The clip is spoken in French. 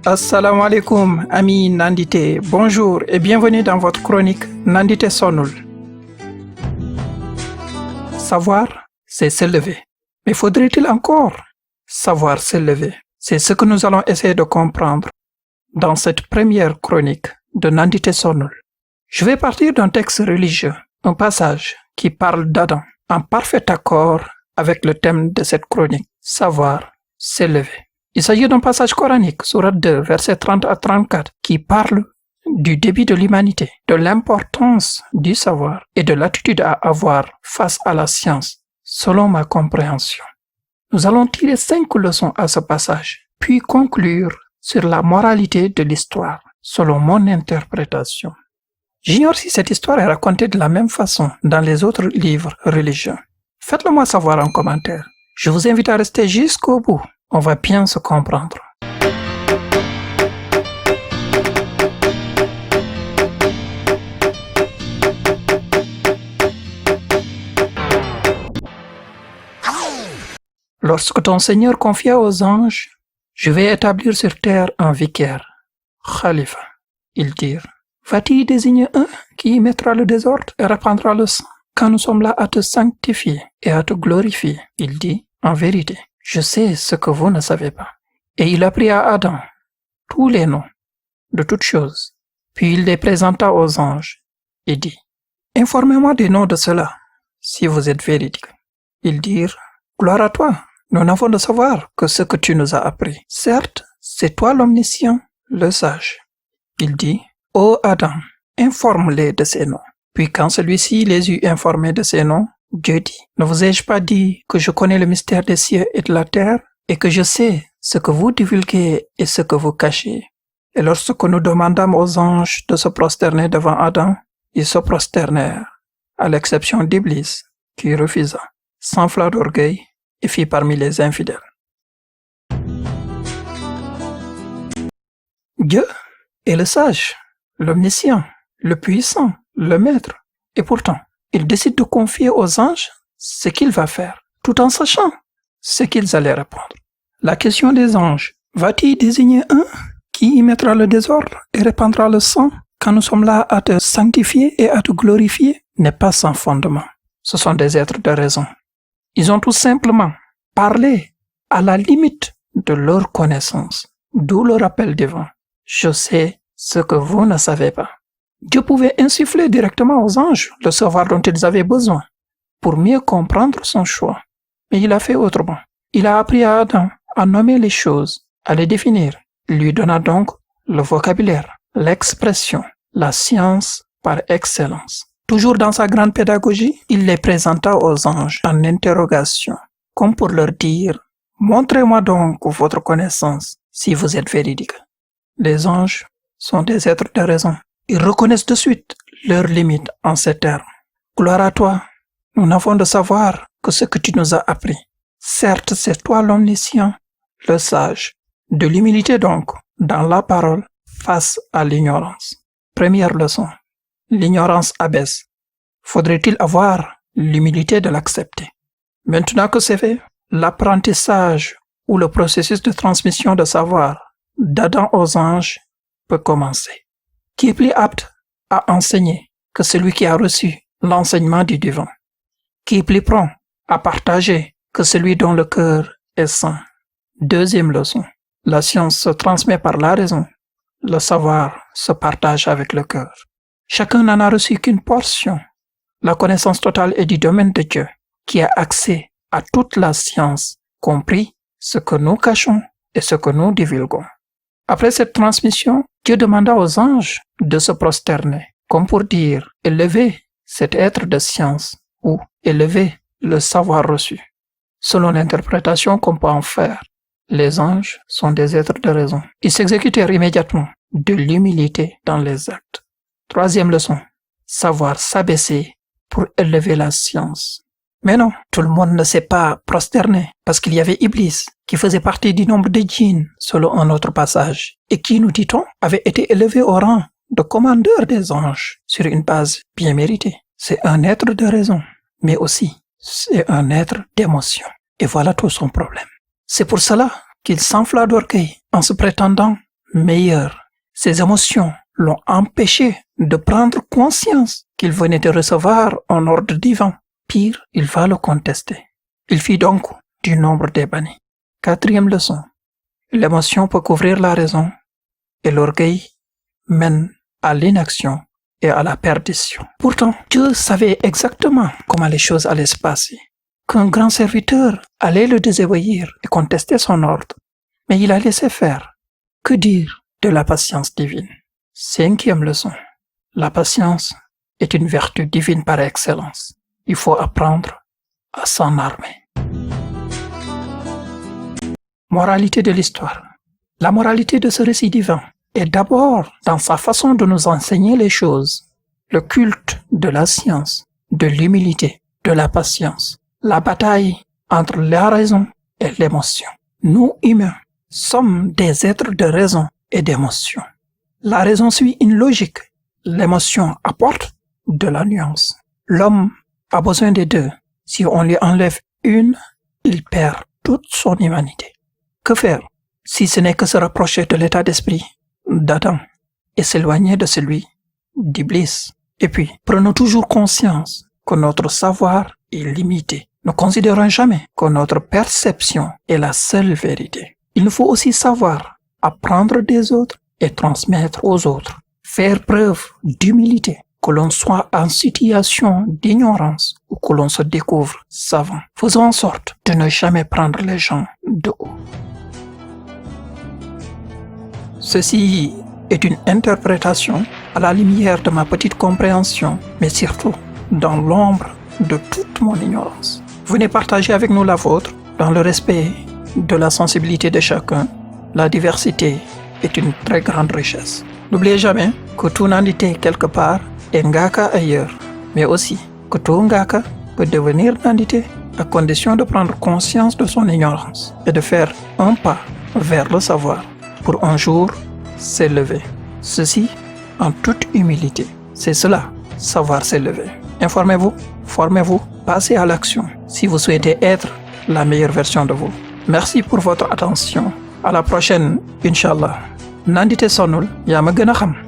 Assalamu alaikum, amis Nandité. Bonjour et bienvenue dans votre chronique Nandité Sonul. Savoir, c'est s'élever. Mais faudrait-il encore savoir s'élever? C'est ce que nous allons essayer de comprendre dans cette première chronique de Nandité Sonul. Je vais partir d'un texte religieux, un passage qui parle d'Adam, en parfait accord avec le thème de cette chronique, savoir s'élever. Il s'agit d'un passage coranique, sourate 2, versets 30 à 34, qui parle du début de l'humanité, de l'importance du savoir et de l'attitude à avoir face à la science, selon ma compréhension. Nous allons tirer 5 leçons à ce passage, puis conclure sur la moralité de l'histoire, selon mon interprétation. J'ignore si cette histoire est racontée de la même façon dans les autres livres religieux. Faites-le moi savoir en commentaire. Je vous invite à rester jusqu'au bout. On va bien se comprendre. Lorsque ton Seigneur confia aux anges, « Je vais établir sur terre un vicaire, Khalifa », ils dirent, « vas-tu y désigner un qui y mettra le désordre et répandra le sang, quand nous sommes là à te sanctifier et à te glorifier ?» Il dit, « En vérité, je sais ce que vous ne savez pas. » Et il apprit à Adam tous les noms de toutes choses. Puis il les présenta aux anges et dit, « Informez-moi des noms de ceux-là, si vous êtes véridiques. » Ils dirent, « Gloire à toi, nous n'avons de savoir que ce que tu nous as appris. Certes, c'est toi l'omniscient, le sage. » Il dit, « Ô Adam, informe-les de ces noms. » Puis quand celui-ci les eut informés de ces noms, Dieu dit, « Ne vous ai-je pas dit que je connais le mystère des cieux et de la terre, et que je sais ce que vous divulguez et ce que vous cachez. » Et lorsque nous demandâmes aux anges de se prosterner devant Adam, ils se prosternèrent, à l'exception d'Iblis, qui refusa, s'enfla d'orgueil et fit parmi les infidèles. Dieu est le sage, l'omniscient, le puissant, le maître, et pourtant, il décide de confier aux anges ce qu'il va faire, tout en sachant ce qu'ils allaient répondre. La question des anges, vas-tu désigner un qui y mettra le désordre et répandra le sang quand nous sommes là à te sanctifier et à te glorifier, n'est pas sans fondement. Ce sont des êtres de raison. Ils ont tout simplement parlé à la limite de leur connaissance, d'où le rappel divin. Je sais ce que vous ne savez pas. Dieu pouvait insuffler directement aux anges le savoir dont ils avaient besoin pour mieux comprendre son choix. Mais il a fait autrement. Il a appris à Adam à nommer les choses, à les définir. Il lui donna donc le vocabulaire, l'expression, la science par excellence. Toujours dans sa grande pédagogie, il les présenta aux anges en interrogation, comme pour leur dire « Montrez-moi donc votre connaissance si vous êtes véridique. » Les anges sont des êtres de raison. Ils reconnaissent de suite leurs limites en ces termes. « Gloire à toi, nous n'avons de savoir que ce que tu nous as appris. Certes, c'est toi l'omniscient, le sage. » De l'humilité donc, dans la parole, face à l'ignorance. Première leçon. L'ignorance abaisse. Faudrait-il avoir l'humilité de l'accepter? Maintenant que c'est fait, l'apprentissage ou le processus de transmission de savoir d'Adam aux anges peut commencer. Qui est plus apte à enseigner que celui qui a reçu l'enseignement du divin? Qui est plus prompt à partager que celui dont le cœur est saint? Deuxième leçon. La science se transmet par la raison. Le savoir se partage avec le cœur. Chacun n'en a reçu qu'une portion. La connaissance totale est du domaine de Dieu, qui a accès à toute la science, compris ce que nous cachons et ce que nous divulguons. Après cette transmission, Dieu demanda aux anges de se prosterner, comme pour dire « élevez cet être de science » ou « élevez le savoir reçu ». Selon l'interprétation qu'on peut en faire, les anges sont des êtres de raison. Ils s'exécutèrent immédiatement de l'humilité dans les actes. Troisième leçon, savoir s'abaisser pour élever la science. Mais non, tout le monde ne s'est pas prosterné parce qu'il y avait Iblis qui faisait partie du nombre des djinns selon un autre passage et qui, nous dit-on, avait été élevé au rang de commandeur des anges sur une base bien méritée. C'est un être de raison, mais aussi c'est un être d'émotion. Et voilà tout son problème. C'est pour cela qu'il s'enfla d'orgueil en se prétendant meilleur. Ses émotions l'ont empêché de prendre conscience qu'il venait de recevoir un ordre divin. Pire, il va le contester. Il fit donc du nombre des bannis. 4e leçon. L'émotion peut couvrir la raison et l'orgueil mène à l'inaction et à la perdition. Pourtant, Dieu savait exactement comment les choses allaient se passer, qu'un grand serviteur allait le désobéir et contester son ordre, mais il a laissé faire. Que dire de la patience divine? 5e leçon. La patience est une vertu divine par excellence. Il faut apprendre à s'en armer. Moralité de l'histoire. La moralité de ce récit divin est d'abord dans sa façon de nous enseigner les choses, le culte de la science, de l'humilité, de la patience, la bataille entre la raison et l'émotion. Nous, humains, sommes des êtres de raison et d'émotion. La raison suit une logique, l'émotion apporte de la nuance. L'homme a besoin des deux. Si on lui enlève une, il perd toute son humanité. Que faire si ce n'est que se rapprocher de l'état d'esprit d'Adam et s'éloigner de celui d'Iblis? Et puis, prenons toujours conscience que notre savoir est limité. Ne considérons jamais que notre perception est la seule vérité. Il nous faut aussi savoir apprendre des autres et transmettre aux autres. Faire preuve d'humilité, que l'on soit en situation d'ignorance ou que l'on se découvre savant. Faisons en sorte de ne jamais prendre les gens de haut. Ceci est une interprétation à la lumière de ma petite compréhension, mais surtout dans l'ombre de toute mon ignorance. Venez partager avec nous la vôtre dans le respect de la sensibilité de chacun. La diversité est une très grande richesse. N'oubliez jamais que tout nandité quelque part est ngaka ailleurs, mais aussi que tout ngaka peut devenir nandité à condition de prendre conscience de son ignorance et de faire un pas vers le savoir pour un jour s'élever. Ceci en toute humilité. C'est cela, savoir s'élever. Informez-vous, formez-vous, passez à l'action si vous souhaitez être la meilleure version de vous. Merci pour votre attention. À la prochaine, Inch'Allah. Nandite sonul, yaa ma gën a xam.